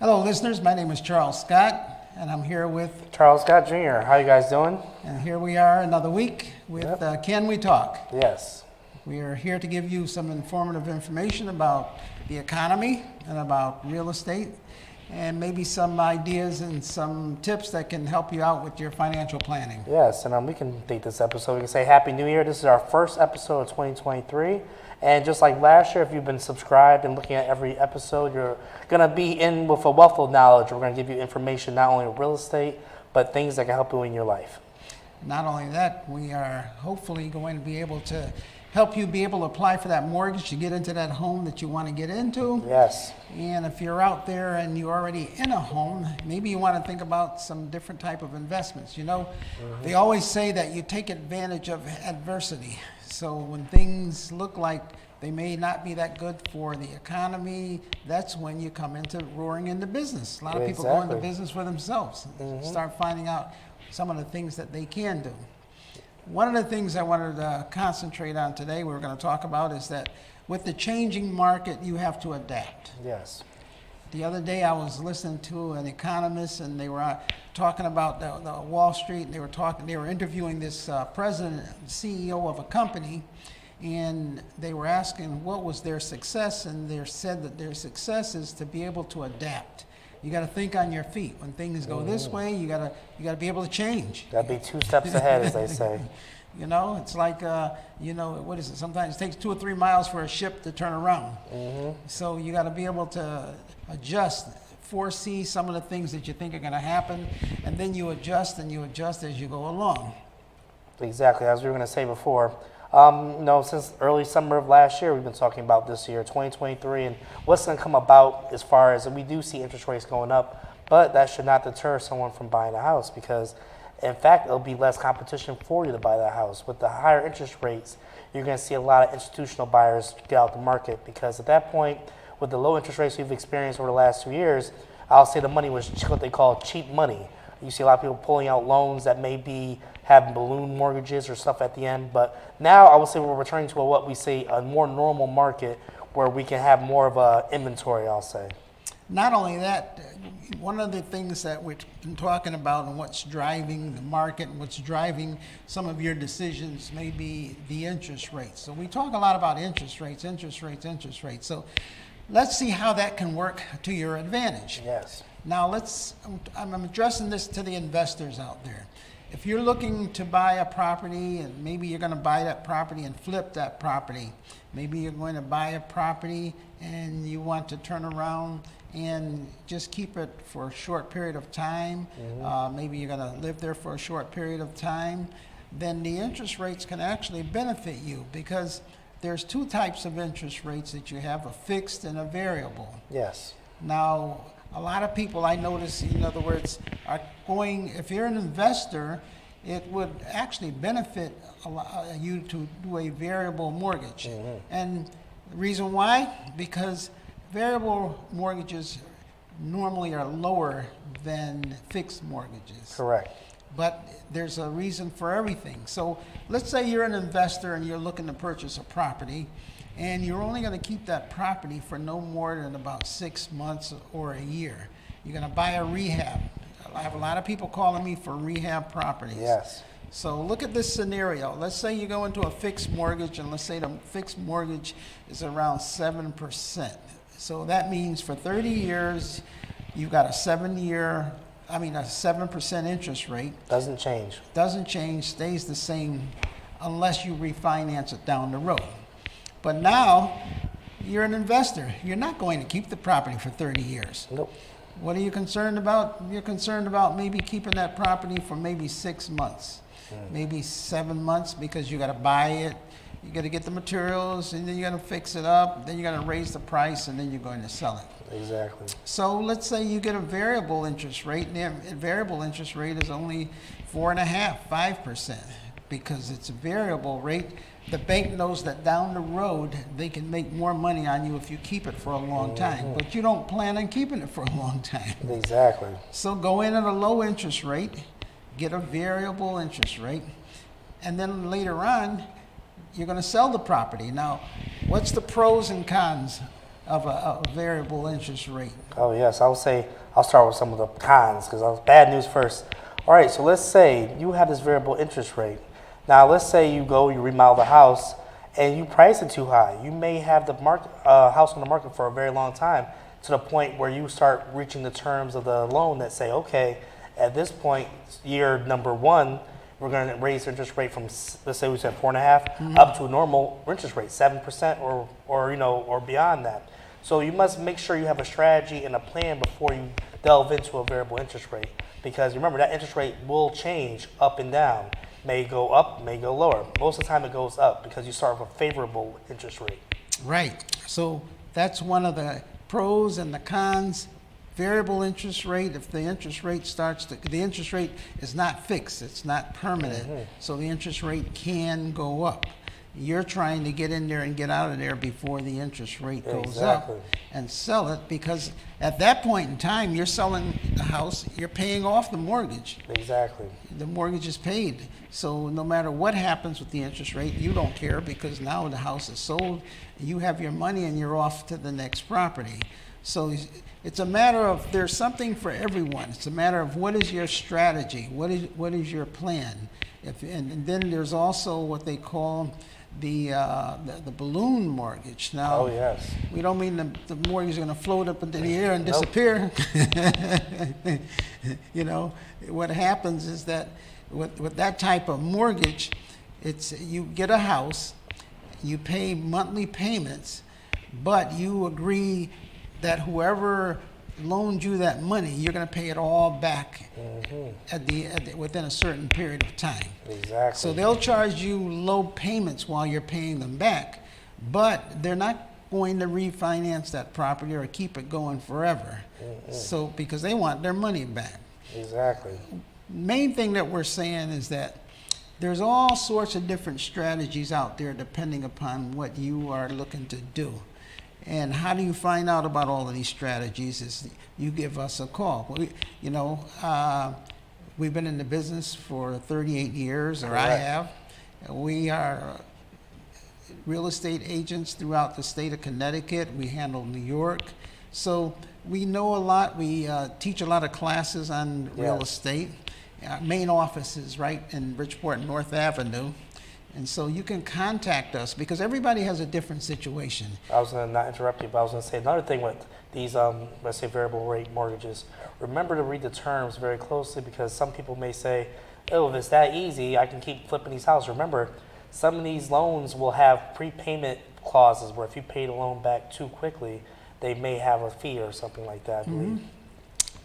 Hello, listeners. My name is Charles Scott, and I'm here with, Charles Scott Jr. How you guys doing? and here we are another week with Can We Talk? Yes. We are here to give you some informative information about the economy and about real estate, and maybe some ideas and some tips that can help you out with your financial planning. Yes, and we can date this episode. We can say Happy New Year. This is our first episode of 2023. And just like last year, if you've been subscribed and looking at every episode, you're going to be in with a wealth of knowledge. We're going to give you information not only on real estate, but things that can help you in your life. Not only that, we are hopefully going to be able to help you be able to apply for that mortgage to get into that home that you want to get into. Yes. And if you're out there and you're already in a home, maybe you want to think about some different type of investments. You know, they always say that you take advantage of adversity. So when things look like they may not be that good for the economy, that's when you come into roaring into business. A lot of people go into business for themselves, start finding out some of the things that they can do. One of the things I wanted to concentrate on today, we're going to talk about, is that with the changing market, you have to adapt. Yes. The other day I was listening to an economist, and they were talking about the Wall Street, and they were interviewing this president, CEO of a company, and they were asking what was their success, and they said that their success is to be able to adapt. You got to think on your feet. When things go this way, you got to be able to change. Got to be 2 steps ahead, as they say. You know, it's like, what is it? Sometimes it takes 2 or 3 miles for a ship to turn around. So you got to be able to adjust, foresee some of the things that you think are going to happen, and then you adjust and you adjust as you go along. Exactly, as we were going to say before. Since early summer of last year, we've been talking about this year, 2023, and what's going to come about as far as we do see interest rates going up, but that should not deter someone from buying a house because, in fact, it'll be less competition for you to buy that house. With the higher interest rates, you're going to see a lot of institutional buyers get out the market because at that point, with the low interest rates we've experienced over the last 2 years, I'll say the money was what they call cheap money. You see a lot of people pulling out loans that may be having balloon mortgages or stuff at the end. But now I would say we're returning to what we say a more normal market where we can have more of a inventory, I'll say. Not only that, one of the things that we've been talking about and what's driving the market and what's driving some of your decisions may be the interest rates. So we talk a lot about interest rates. So let's see how that can work to your advantage. Yes. Now I'm addressing this to the investors out there. If you're looking to buy a property and maybe you're going to buy that property and flip that property, maybe you're going to buy a property and you want to turn around and just keep it for a short period of time, maybe you're going to live there for a short period of time, then the interest rates can actually benefit you because there's 2 types of interest rates that you have, a fixed and a variable. Yes. Now, a lot of people I notice, in other words, are going, if you're an investor, it would actually benefit you to do a variable mortgage. And the reason why? Because variable mortgages normally are lower than fixed mortgages. Correct. But there's a reason for everything. So let's say you're an investor and you're looking to purchase a property, and you're only going to keep that property for no more than about 6 months or a year. You're going to buy a rehab. I have a lot of people calling me for rehab properties. Yes. So look at this scenario. Let's say you go into a fixed mortgage, and let's say the fixed mortgage is around 7%. So that means for 30 years, you've got a 7% interest rate. Doesn't change. Doesn't change, stays the same unless you refinance it down the road. But now, you're an investor. You're not going to keep the property for 30 years. Nope. What are you concerned about? You're concerned about maybe keeping that property for maybe 6 months, maybe 7 months, because you got to buy it, you got to get the materials, and then you got to fix it up, then you got to raise the price, and then you're going to sell it. Exactly. So let's say you get a variable interest rate, and the variable interest rate is only 4.5%, 5%, because it's a variable rate. The bank knows that down the road they can make more money on you if you keep it for a long time, but you don't plan on keeping it for a long time. Exactly. So go in at a low interest rate, get a variable interest rate, and then later on you're going to sell the property. Now, what's the pros and cons of a variable interest rate? Oh yes, I would say I'll start with some of the cons because bad news first. All right, so let's say you have this variable interest rate. Now let's say you remodel the house and you price it too high. You may have the house on the market for a very long time to the point where you start reaching the terms of the loan that say, okay, at this point, year number one, we're going to raise the interest rate from, let's say we said 4.5 up to a normal interest rate, 7% or beyond that. So you must make sure you have a strategy and a plan before you delve into a variable interest rate, because remember that interest rate will change up and down. May go up, may go lower. Most of the time it goes up because you start with a favorable interest rate. Right. So that's one of the pros and the cons. Variable interest rate, if the interest rate the interest rate is not fixed, it's not permanent, so the interest rate can go up. You're trying to get in there and get out of there before the interest rate goes up and sell it, because at that point in time, you're selling the house, you're paying off the mortgage. Exactly. The mortgage is paid. So no matter what happens with the interest rate, you don't care, because now the house is sold, you have your money and you're off to the next property. So it's a matter of, there's something for everyone. It's a matter of what is your strategy, what is your plan. And then there's also what they call the balloon mortgage. Now, oh yes, we don't mean the mortgage is going to float up into the air and disappear. You know, what happens is that with that type of mortgage, it's you get a house, you pay monthly payments, but you agree that whoever loaned you that money, you're going to pay it all back within a certain period of time. Exactly. So they'll charge you low payments while you're paying them back, but they're not going to refinance that property or keep it going forever. So because they want their money back. Exactly. Main thing that we're saying is that there's all sorts of different strategies out there depending upon what you are looking to do. And how do you find out about all of these strategies is you give us a call. We've been in the business for 38 years, or I have. We are real estate agents throughout the state of Connecticut. We handle New York. So we know a lot. We teach a lot of classes on real estate. Our main office is right in Bridgeport, North Avenue. And so you can contact us because everybody has a different situation. I was going to not interrupt you, but I was going to say another thing with these, let's say, variable rate mortgages. Remember to read the terms very closely, because some people may say, oh, if it's that easy, I can keep flipping these houses. Remember, some of these loans will have prepayment clauses where if you pay the loan back too quickly, they may have a fee or something like that, I believe.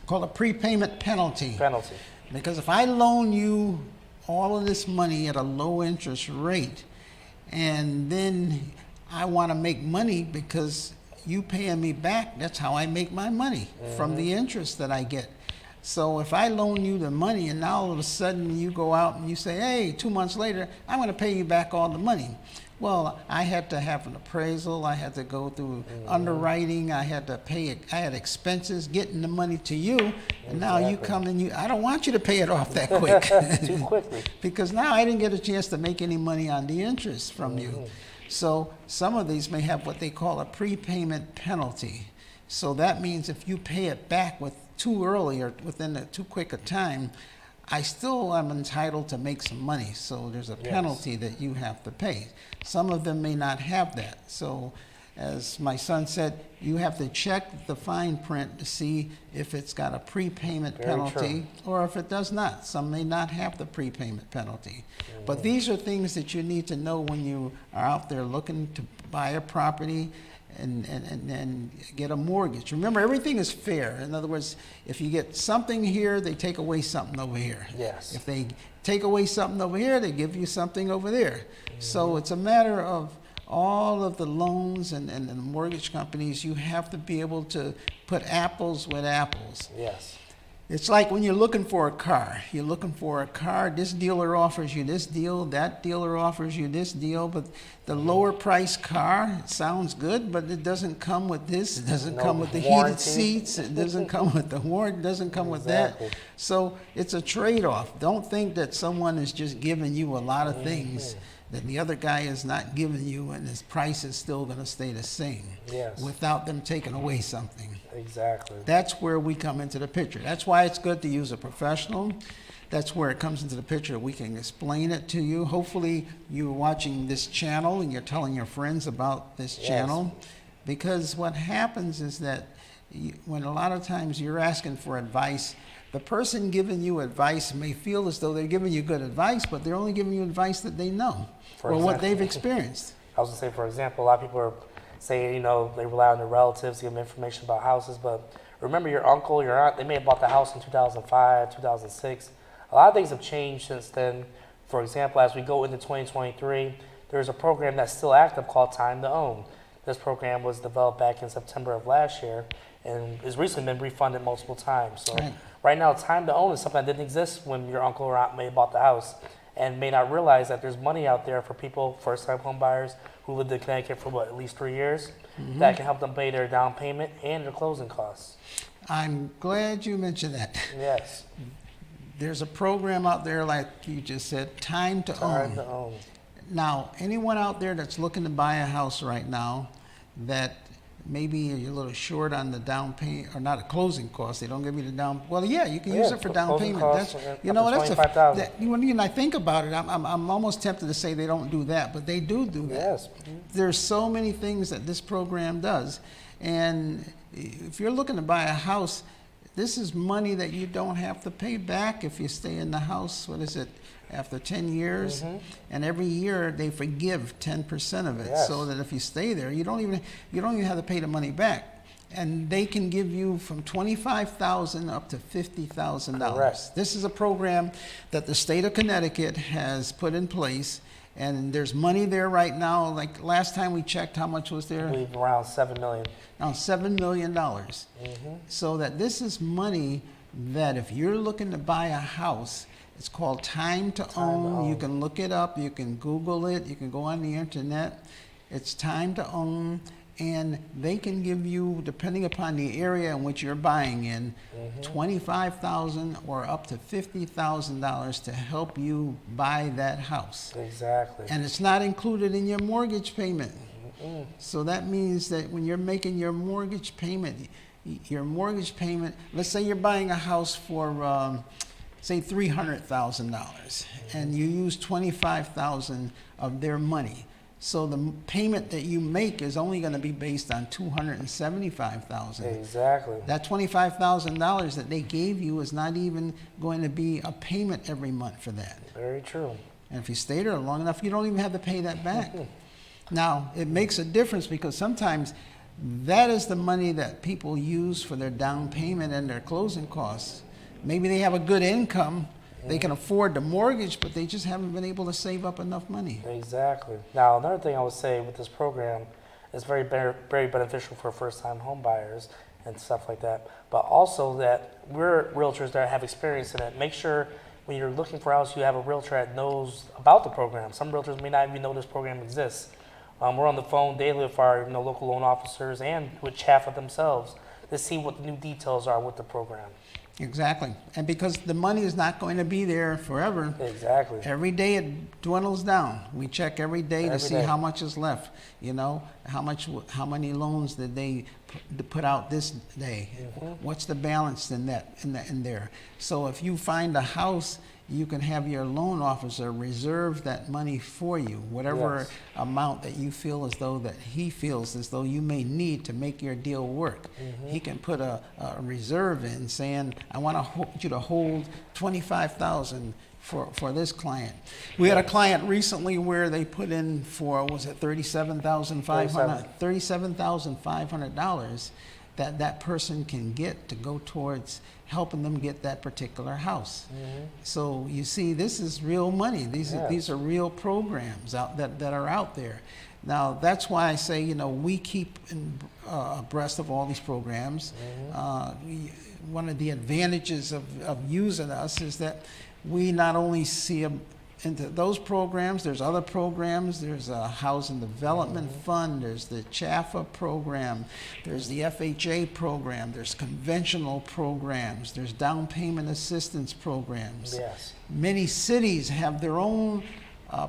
Called a prepayment penalty. Penalty. Because if I loan you all of this money at a low interest rate, and then I want to make money because you paying me back, that's how I make my money, from the interest that I get. So if I loan you the money and now all of a sudden you go out and you say, hey, 2 months later, I'm going to pay you back all the money. Well, I had to have an appraisal, I had to go through underwriting, I had to pay it, I had expenses getting the money to you, and now you come and I don't want you to pay it off that quick. Too quickly. Because now I didn't get a chance to make any money on the interest from you. So some of these may have what they call a prepayment penalty. So that means if you pay it back with too early or within too quick a time, I still am entitled to make some money. So there's a penalty that you have to pay. Some of them may not have that. So as my son said, you have to check the fine print to see if it's got a prepayment penalty or if it does not. Some may not have the prepayment penalty. But these are things that you need to know when you are out there looking to buy a property and get a mortgage. Remember, everything is fair. In other words, if you get something here, they take away something over here. Yes. If they take away something over here, they give you something over there. So it's a matter of all of the loans and the mortgage companies, you have to be able to put apples with apples. Yes. It's like when you're looking for a car. You're looking for a car, this dealer offers you this deal, that dealer offers you this deal, but the lower price car sounds good, but it doesn't come with this, it doesn't come with the heated seats, it doesn't come with the warranty, it doesn't come with that. So it's a trade-off. Don't think that someone is just giving you a lot of things. that the other guy is not giving you, and his price is still going to stay the same Yes. without them taking away something. Exactly. That's where we come into the picture. That's why it's good to use a professional. That's where it comes into the picture. We can explain it to you. Hopefully you're watching this channel and you're telling your friends about this Yes. channel, because what happens is that when a lot of times you're asking for advice, the person giving you advice may feel as though they're giving you good advice, but they're only giving you advice that they know For or what example. they've experienced. I was gonna say, for example, a lot of people are saying, you know, they rely on their relatives to give them information about houses, but remember your uncle, your aunt, they may have bought the house in 2005, 2006. A lot of things have changed since then. For example, as we go into 2023, there's a program that's still active called Time to Own. This program was developed back in September of last year and has recently been refunded multiple times. So right now, Time to Own is something that didn't exist when your uncle or aunt may have bought the house, and may not realize that there's money out there for people, first-time home buyers who lived in Connecticut for at least 3 years, that can help them pay their down payment and their closing costs. I'm glad you mentioned that. Yes. There's a program out there, like you just said, Time to Time Own. to Own. Now, anyone out there that's looking to buy a house right now that maybe you're a little short on the down payment, or not a closing cost, they don't give you the down, well, yeah, you can use Yeah, it for down closing payment. costs That's, up you to know, that's $25,000. when I think about it, I'm almost tempted to say they don't do that, but they do that. Yes. There's so many things that this program does. And if you're looking to buy a house, this is money that you don't have to pay back if you stay in the house, what is it, after 10 years? And every year they forgive 10% of it. Yes. So that if you stay there, you don't even have to pay the money back. And they can give you from $25,000 up to $50,000. Correct. This is a program that the state of Connecticut has put in place, and there's money there right now. Like last time we checked, how much was I there? believe around $7 million. Now, $7 million. So that this is money that if you're looking to buy a house, it's called Time to Own. You can look it up. You can Google it. You can go on the internet. It's Time to Own. And they can give you, depending upon the area in which you're buying in, $25,000 or up to $50,000 to help you buy that house. Exactly. And it's not included in your mortgage payment. So that means that when you're making your mortgage payment, let's say you're buying a house for, say, $300,000, and you use $25,000 of their money. So the payment that you make is only going to be based on $275,000. Exactly. That $25,000 that they gave you is not even going to be a payment every month for that. Very true. And if you stay there long enough, you don't even have to pay that back. Now, it makes a difference because sometimes that is the money that people use for their down payment and their closing costs. Maybe they have a good income, they can afford the mortgage, but they just haven't been able to save up enough money. Exactly. Now, another thing I would say with this program is very beneficial for first-time home buyers and stuff like that, but also that we're realtors that have experience in it. Make sure when you're looking for a house, you have a realtor that knows about the program. Some realtors may not even know this program exists. We're on the phone daily with our local loan officers and with Chaffa themselves to see what the new details are with the program. Exactly. And because the money is not going to be there forever, Exactly. every day it dwindles down. We check every day to Every see day. how much is left. You know, how many loans did they put out this day? What's the balance in there? So if you find a house, you can have your loan officer reserve that money for you, whatever Yes. amount that you feel as though that he feels as though you may need to make your deal work. He can put a reserve in saying, I want you to hold $25,000 for this client. We had a client recently where they put in for, was it $37,500 that person can get to go towards helping them get that particular house. So you see, this is real money. These are real programs that are out there. Now, that's why I say, we keep abreast of all these programs. One of the advantages of using us is that we not only see them into those programs, there's other programs, there's a Housing Development Fund, there's the Chaffa program, there's the FHA program, there's conventional programs, there's down payment assistance programs. Yes. Many cities have their own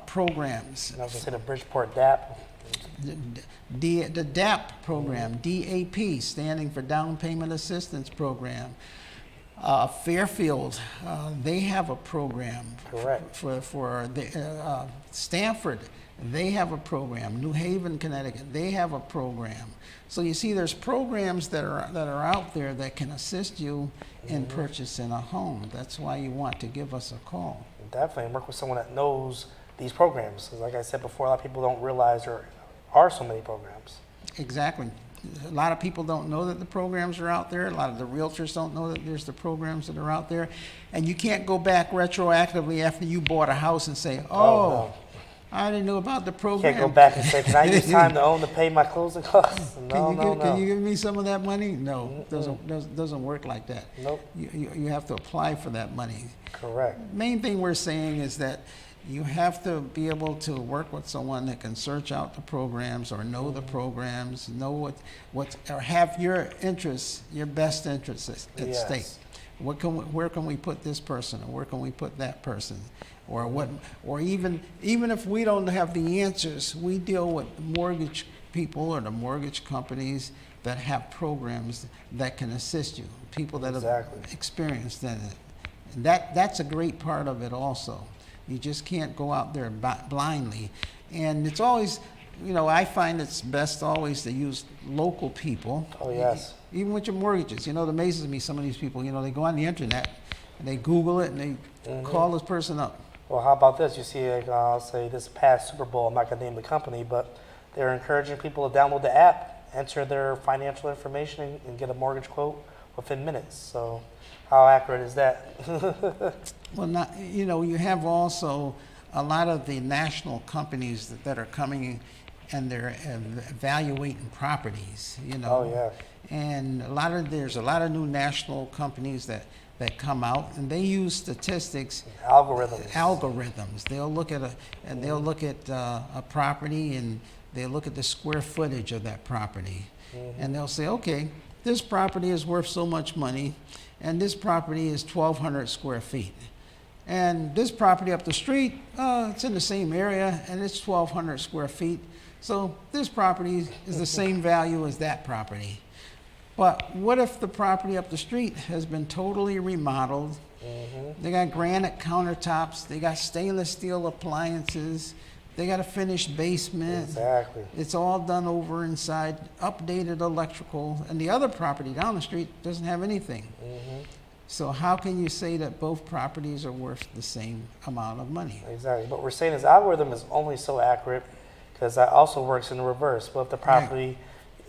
programs. And I was going to say the Bridgeport DAP. The DAP program, DAP, standing for Down Payment Assistance Program. Fairfield, they have a program. Correct. For the, Stanford, they have a program. New Haven, Connecticut, they have a program. So you see, there's programs that are out there that can assist you in purchasing a home. That's why you want to give us a call. Definitely, and work with someone that knows these programs. 'Cause like I said before, a lot of people don't realize there are so many programs. Exactly. A lot of people don't know that the programs are out there. A lot of the realtors don't know that there's the programs that are out there. And you can't go back retroactively after you bought a house and say, No. I didn't know about the program. Can't go back and say, can I use time to own to pay my closing costs? No, Can you give me some of that money? No, doesn't work like that. Nope. You have to apply for that money. Correct. Main thing we're saying is that you have to be able to work with someone that can search out the programs or know the programs, know or have your interests, your best interests at Yes. stake. Where can we put this person, or where can we put that person, or what? Or even if we don't have the answers, we deal with mortgage people or the mortgage companies that have programs that can assist you. People that Exactly. have experienced in it. And that's a great part of it also. You just can't go out there blindly. And it's always, I find it's best always to use local people. Oh, yes. Even with your mortgages. It amazes me, some of these people, they go on the internet and they Google it and they call this person up. Well, how about this? You see, I'll say this past Super Bowl, I'm not going to name the company, but they're encouraging people to download the app, enter their financial information, and get a mortgage quote within minutes. So how accurate is that? Well, you have also a lot of the national companies that are coming and they're evaluating properties, Oh, yeah. And there's a lot of new national companies that come out and they use statistics, Algorithms. They'll look at a property and they'll look at the square footage of that property, and they'll say, okay, this property is worth so much money, and this property is 1,200 square feet. And this property up the street, it's in the same area, and it's 1,200 square feet. So this property is the same value as that property. But what if the property up the street has been totally remodeled? They got granite countertops, they got stainless steel appliances, they got a finished basement. Exactly. It's all done over inside, updated electrical, and the other property down the street doesn't have anything. So how can you say that both properties are worth the same amount of money? Exactly. But we're saying this algorithm is only so accurate because that also works in the reverse. But if the property,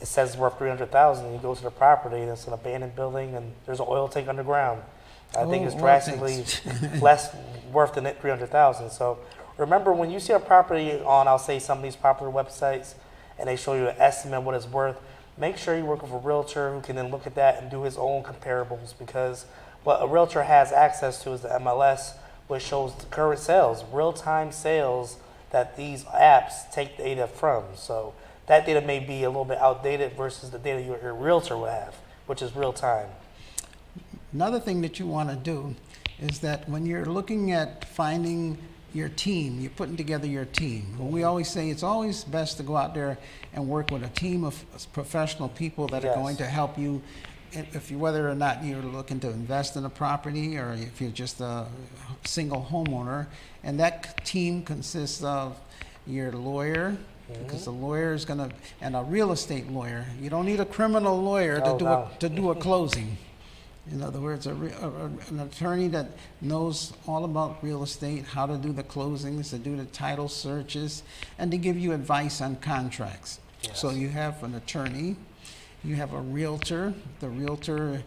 it says it's worth $300,000, and you go to the property and it's an abandoned building and there's an oil tank underground, I think it's Oil drastically tanks. less worth than $300,000. So remember, when you see a property on, I'll say, some of these popular websites, and they show you an estimate of what it's worth, make sure you work with a realtor who can then look at that and do his own comparables, because what a realtor has access to is the MLS, which shows the current sales, real-time sales that these apps take data from. So that data may be a little bit outdated versus the data your realtor would have, which is real-time. Another thing that you want to do is that when you're looking at finding your team, you're putting together your team. We always say it's always best to go out there and work with a team of professional people that are going to help you, whether or not you're looking to invest in a property or if you're just a single homeowner. And that team consists of your lawyer, because the lawyer is going to, and a real estate lawyer. You don't need a criminal lawyer to do a closing. In other words, an attorney that knows all about real estate, how to do the closings, to do the title searches, and to give you advice on contracts. Yes. So you have an attorney, you have a realtor. The realtor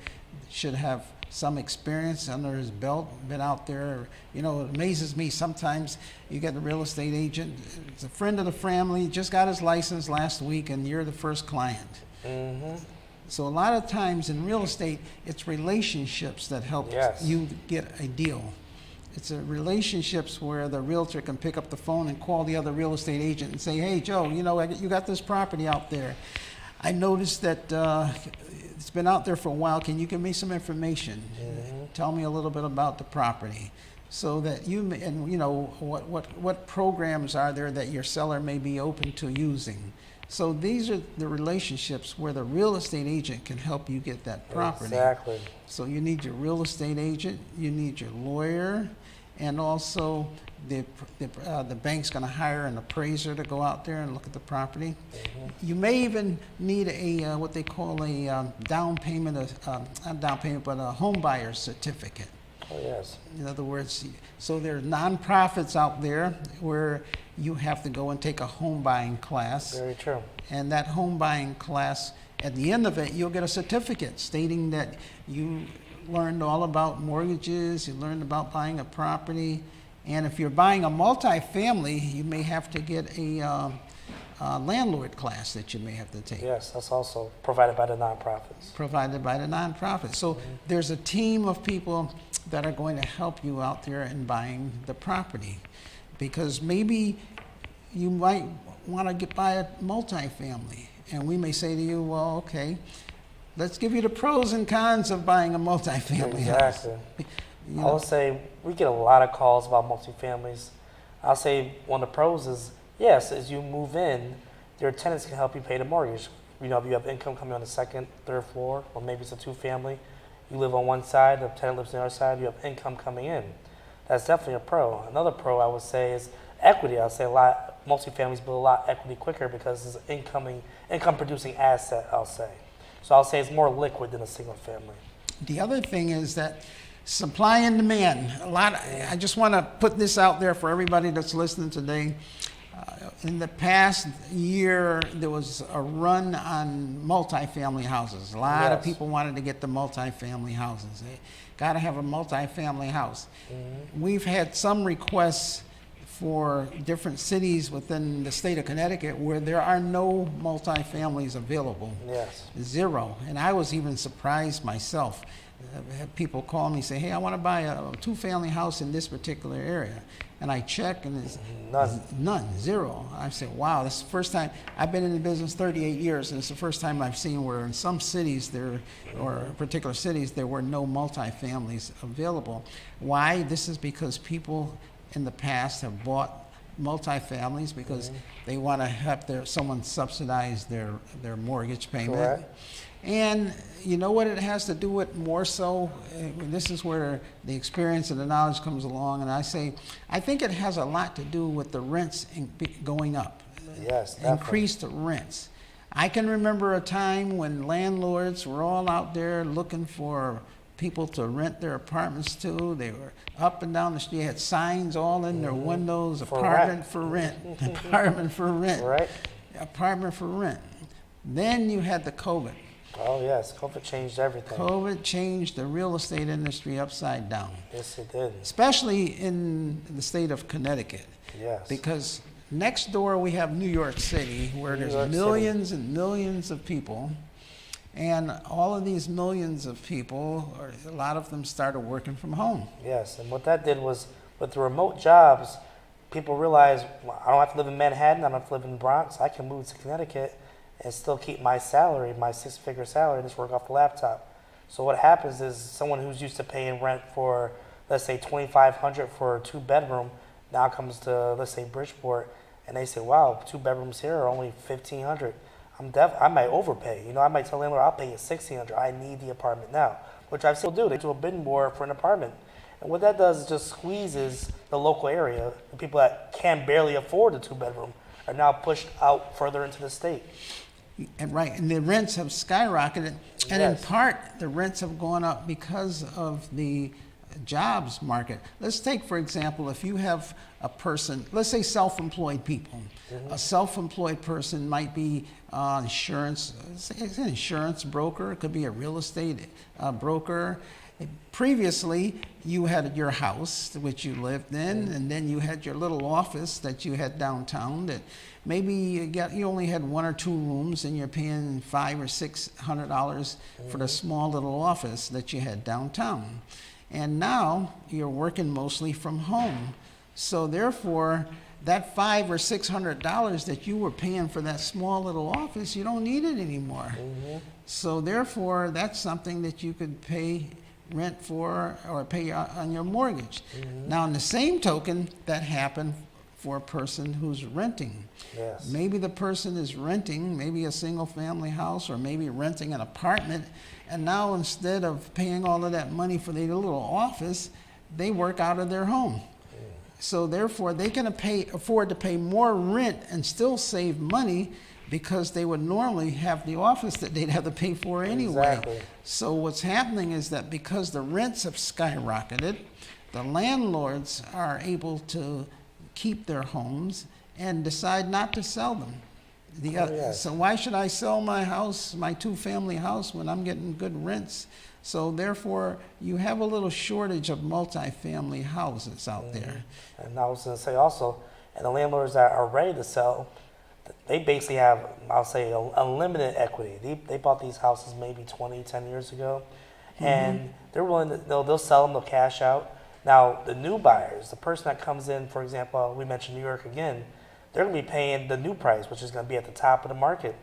should have some experience under his belt, been out there. It amazes me sometimes you get a real estate agent, it's a friend of the family, just got his license last week, and you're the first client. So a lot of times in real estate, it's relationships that help you get a deal. It's relationships where the realtor can pick up the phone and call the other real estate agent and say, hey, Joe, you got this property out there. I noticed that it's been out there for a while. Can you give me some information? Tell me a little bit about the property. so that and you know, what programs are there that your seller may be open to using. So these are the relationships where the real estate agent can help you get that property. Exactly. So you need your real estate agent, you need your lawyer, and also the bank's going to hire an appraiser to go out there and look at the property. You may even need a what they call a down payment, not down payment, but a home buyer certificate. Oh, yes. In other words, so there are nonprofits out there where you have to go and take a home buying class. Very true. And that home buying class, at the end of it, you'll get a certificate stating that you learned all about mortgages, you learned about buying a property. And if you're buying a multifamily, you may have to get a landlord class that you may have to take. Yes, that's also provided by the nonprofits. Provided by the nonprofit. So there's a team of people that are going to help you out there in buying the property. Because maybe you might want to buy a multifamily. And we may say to you, well, okay, let's give you the pros and cons of buying a multifamily house. Exactly. You I know, would say we get a lot of calls about multifamilies. I'll say one of the pros is, yes, as you move in, your tenants can help you pay the mortgage. You know, if you have income coming on the second, third floor, or maybe it's a two-family, you live on one side, the tenant lives on the other side, you have income coming in. That's definitely a pro. Another pro I would say is equity. I'll say multifamilies build a lot of equity quicker because it's an income producing asset, I'll say. So I'll say it's more liquid than a single family. the other thing is that supply and demand. I just want to put this out there for everybody that's listening today. In the past year, there was a run on multifamily houses. A lot of Yes. people wanted to get the multifamily houses. They got to have a multifamily house. We've had some requests for different cities within the state of Connecticut where there are no multifamilies available. Yes. Zero. And I was even surprised myself. I had people call me and say, hey, I want to buy a two-family house in this particular area. And I check and it's none, zero. I said, wow, this is the first time. I've been in the business 38 years, and it's the first time I've seen where in some cities or particular cities, there were no multifamilies available. Why? This is because people in the past have bought multifamilies because they want to have someone subsidize their mortgage payment. Correct. And you know what it has to do with more so? This is where the experience and the knowledge comes along. And I think it has a lot to do with the rents going up. Yes, definitely. Increased rents. I can remember a time when landlords were all out there looking for people to rent their apartments to. They were up and down the street, had signs all in their windows, apartment for rent, apartment for rent, Right. apartment for rent. Then you had the COVID. Oh, yes. COVID changed everything. COVID changed the real estate industry upside down, Yes, it did. especially in the state of Connecticut. Yes. Because next door we have New York City, where New there's York millions and millions of people. And all of these millions of people, or a lot of them started working from home. Yes, and what that did was, with the remote jobs, people realized, well, I don't have to live in Manhattan, I don't have to live in the Bronx, I can move to Connecticut and still keep my salary, my six-figure salary, and just work off the laptop. So what happens is someone who's used to paying rent for, let's say, $2,500 for a two-bedroom, now comes to, let's say, Bridgeport, and they say, wow, two bedrooms here are only $1,500. I might overpay. You know, I might tell the landlord, I'll pay you $1,600. I need the apartment now, which I still do. They do a bid more for an apartment. And what that does is just squeezes the local area. The people that can barely afford a two-bedroom are now pushed out further into the state. And right, and the rents have skyrocketed. And Yes. in part, the rents have gone up because of the jobs market. Let's take, for example, if you have a person, let's say self-employed people. A self-employed person might be insurance, it's an insurance broker, it could be a real estate broker. Previously, you had your house, which you lived in, and then you had your little office that you had downtown that maybe you only had one or two rooms and you're paying $500 or $600 for the small little office that you had downtown. And now you're working mostly from home. So therefore, that $500 or $600 that you were paying for that small little office, you don't need it anymore. So therefore, that's something that you could pay rent for or pay on your mortgage. Now, in the same token, that happened for a person who's renting. Yes. Maybe the person is renting, maybe a single family house, or maybe renting an apartment, and now instead of paying all of that money for their little office, they work out of their home. So therefore, they can afford to pay more rent and still save money because they would normally have the office that they'd have to pay for anyway. Exactly. So what's happening is that because the rents have skyrocketed, the landlords are able to keep their homes and decide not to sell them. Yes. So why should I sell my house, my two-family house, when I'm getting good rents? So therefore, you have a little shortage of multifamily houses out there. And I was going to say also, and the landlords that are ready to sell, they basically have, I'll say, unlimited equity. They bought these houses maybe 10 years ago, and they're willing to, they'll sell them, they'll cash out. Now, the new buyers, the person that comes in, for example, we mentioned New York again, they're going to be paying the new price, which is going to be at the top of the market.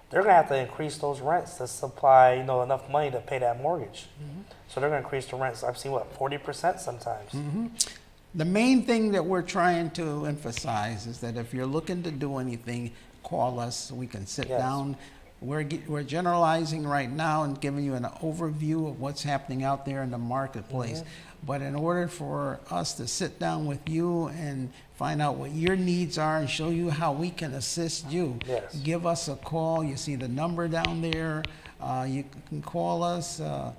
They're going to have to increase those rents to supply, enough money to pay that mortgage. So they're going to increase the rents. I've seen 40% sometimes. The main thing that we're trying to emphasize is that if you're looking to do anything, call us. We can sit Yes. down. We're generalizing right now and giving you an overview of what's happening out there in the marketplace. But in order for us to sit down with you and find out what your needs are and show you how we can assist you, Yes. give us a call. You see the number down there. You can call us. And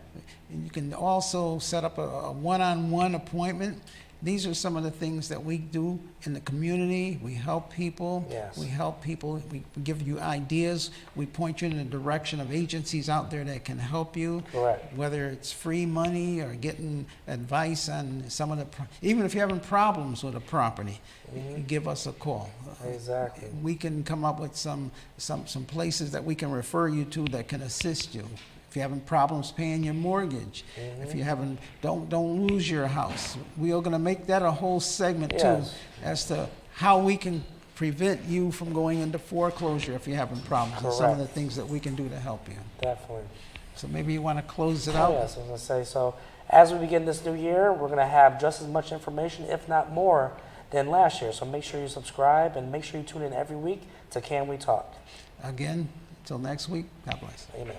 you can also set up a one-on-one appointment. These are some of the things that we do in the community. We help people. Yes. We help people. We give you ideas. We point you in the direction of agencies out there that can help you. Correct. Whether it's free money or getting advice on some of the, even if you're having problems with a property, you give us a call. Exactly. We can come up with some places that we can refer you to that can assist you. If you're having problems paying your mortgage, if you haven't, don't lose your house. We are going to make that a whole segment too, Yes. as to how we can prevent you from going into foreclosure if you're having problems, and some of the Correct. things that we can do to help you. Definitely. So maybe you want to close it Oh, out. yes, I was going to say, so as we begin this new year, we're going to have just as much information, if not more, than last year. So make sure you subscribe and make sure you tune in every week to Can We Talk. Again, until next week, God bless. Amen.